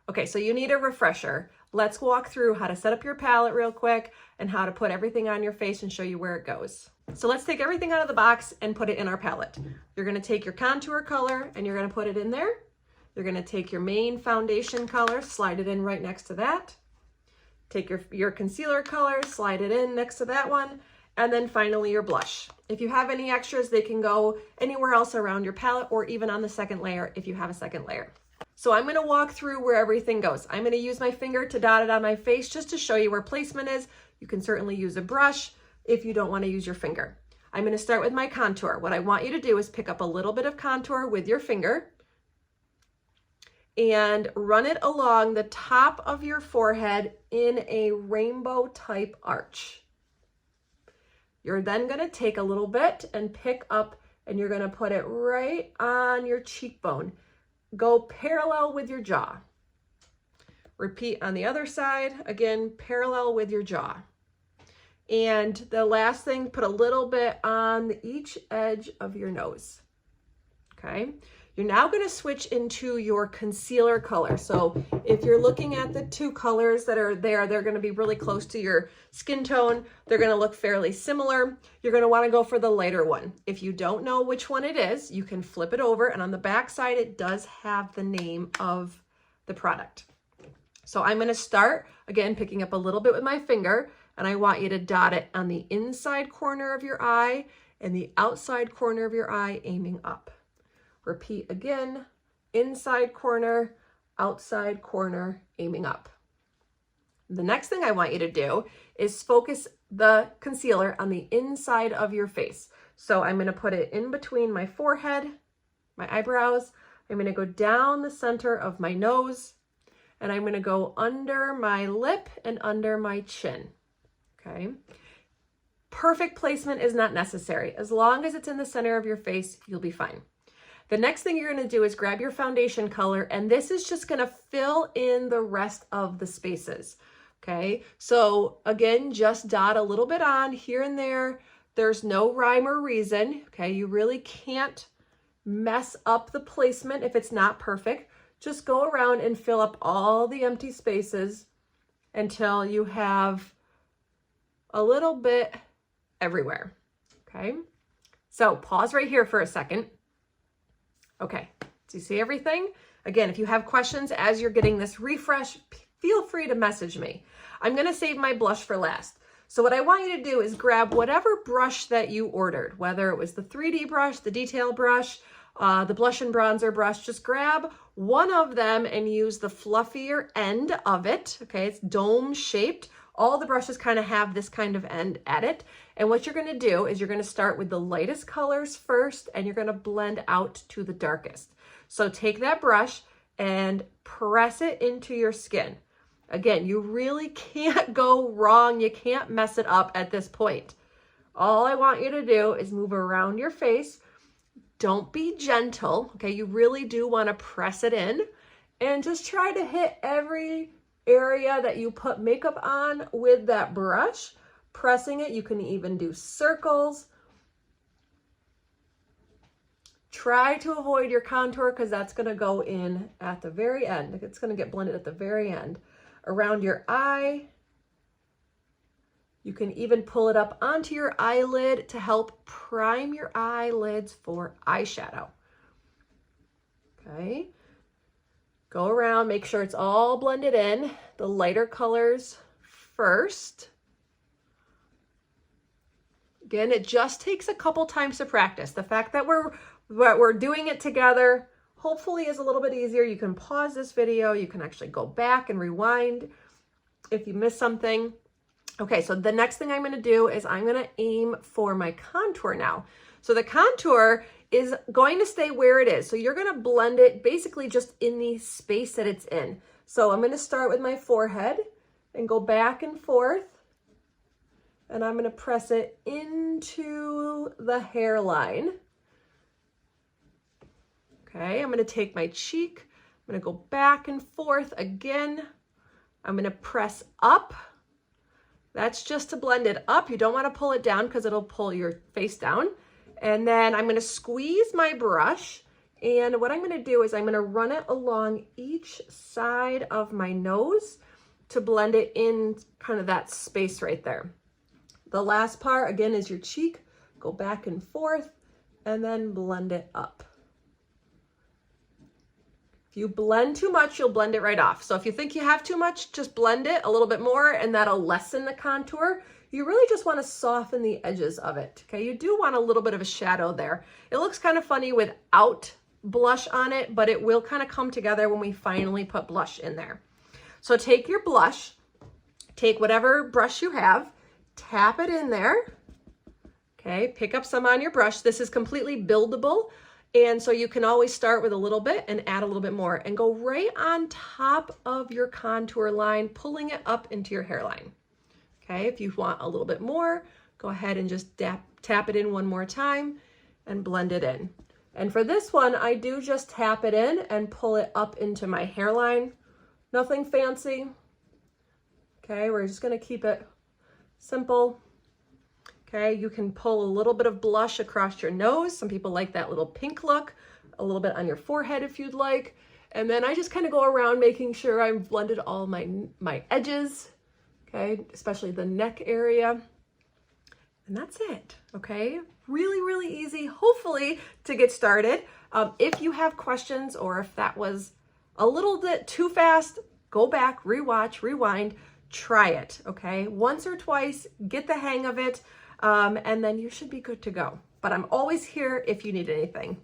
Okay, so you need a refresher. Let's walk through how to set up your palette real quick and how to put everything on your face and show you where it goes. So let's take everything out of the box and put it in our palette. You're gonna take your contour color and you're gonna put it in there. You're gonna take your main foundation color, slide it in right next to that. Take your concealer color, slide it in next to that one. And then finally your blush. If you have any extras, they can go anywhere else around your palette or even on the second layer if you have a second layer. So I'm gonna walk through where everything goes. I'm gonna use my finger to dot it on my face just to show you where placement is. You can certainly use a brush if you don't wanna use your finger. I'm gonna start with my contour. What I want you to do is pick up a little bit of contour with your finger and run it along the top of your forehead in a rainbow type arch. You're then gonna take a little bit and pick up and you're gonna put it right on your cheekbone. Go parallel with your jaw. Repeat on the other side, again, parallel with your jaw. And the last thing, put a little bit on each edge of your nose, okay? You're now gonna switch into your concealer color. So if you're looking at the two colors that are there, they're gonna be really close to your skin tone. They're gonna look fairly similar. You're gonna wanna go for the lighter one. If you don't know which one it is, you can flip it over and on the back side, it does have the name of the product. So I'm gonna start, again, picking up a little bit with my finger, and I want you to dot it on the inside corner of your eye and the outside corner of your eye, aiming up. Repeat again, inside corner, outside corner, aiming up. The next thing I want you to do is focus the concealer on the inside of your face. So I'm gonna put it in between my forehead, my eyebrows. I'm gonna go down the center of my nose, and I'm gonna go under my lip and under my chin, okay? Perfect placement is not necessary. As long as it's in the center of your face, you'll be fine. The next thing you're gonna do is grab your foundation color, and this is just gonna fill in the rest of the spaces, okay? So again, just dot a little bit on here and there. There's no rhyme or reason, okay? You really can't mess up the placement if it's not perfect. Just go around and fill up all the empty spaces until you have a little bit everywhere, okay? So pause right here for a second. Okay, do you see everything? Again, if you have questions as you're getting this refresh, feel free to message me. I'm gonna save my blush for last. So what I want you to do is grab whatever brush that you ordered, whether it was the 3D brush, the detail brush, the blush and bronzer brush, just grab one of them and use the fluffier end of it, okay? It's dome shaped. All the brushes kind of have this kind of end at it. And what you're gonna do is you're gonna start with the lightest colors first and you're gonna blend out to the darkest. So take that brush and press it into your skin. Again, you really can't go wrong. You can't mess it up at this point. All I want you to do is move around your face. Don't be gentle, okay? You really do wanna press it in and just try to hit every area that you put makeup on with that brush, pressing it. You can even do circles. Try to avoid your contour because that's going to go in at the very end. It's going to get blended at the very end. Around your eye, you can even pull it up onto your eyelid to help prime your eyelids for eyeshadow. Okay. Go around, make sure it's all blended in. The lighter colors first. Again, it just takes a couple times to practice. The fact that we're doing it together hopefully is a little bit easier. You can pause this video. You can actually go back and rewind if you miss something. Okay, so the next thing I'm gonna do is I'm gonna aim for my contour now. So the contour is going to stay where it is. So you're gonna blend it basically just in the space that it's in. So I'm gonna start with my forehead and go back and forth. And I'm gonna press it into the hairline. Okay, I'm gonna take my cheek. I'm gonna go back and forth again. I'm gonna press up. That's just to blend it up. You don't wanna pull it down because it'll pull your face down. And then I'm gonna squeeze my brush And what I'm going to do is I'm going to run it along each side of my nose to blend it in kind of that space right there. The last part, again, is your cheek. Go back and forth and then blend it up. If you blend too much, you'll blend it right off. So if you think you have too much, just blend it a little bit more and that'll lessen the contour. You really just want to soften the edges of it. Okay, you do want a little bit of a shadow there. It looks kind of funny without blush on it, but it will kind of come together when we finally put blush in there. So take your blush, take whatever brush you have, tap it in there. Okay, pick up some on your brush. This is completely buildable. And so you can always start with a little bit and add a little bit more and go right on top of your contour line, pulling it up into your hairline. Okay, if you want a little bit more, go ahead and just tap it in one more time and blend it in. And for this one, I do just tap it in and pull it up into my hairline. Nothing fancy. Okay, we're just gonna keep it simple. Okay, you can pull a little bit of blush across your nose. Some people like that little pink look, a little bit on your forehead if you'd like. And then I just kind of go around making sure I've blended all my edges, okay, especially the neck area. And that's it, okay? Really, really easy, hopefully, to get started. If you have questions or if that was a little bit too fast, go back, rewatch, rewind, try it, okay? Once or twice, get the hang of it. And then you should be good to go. But I'm always here if you need anything.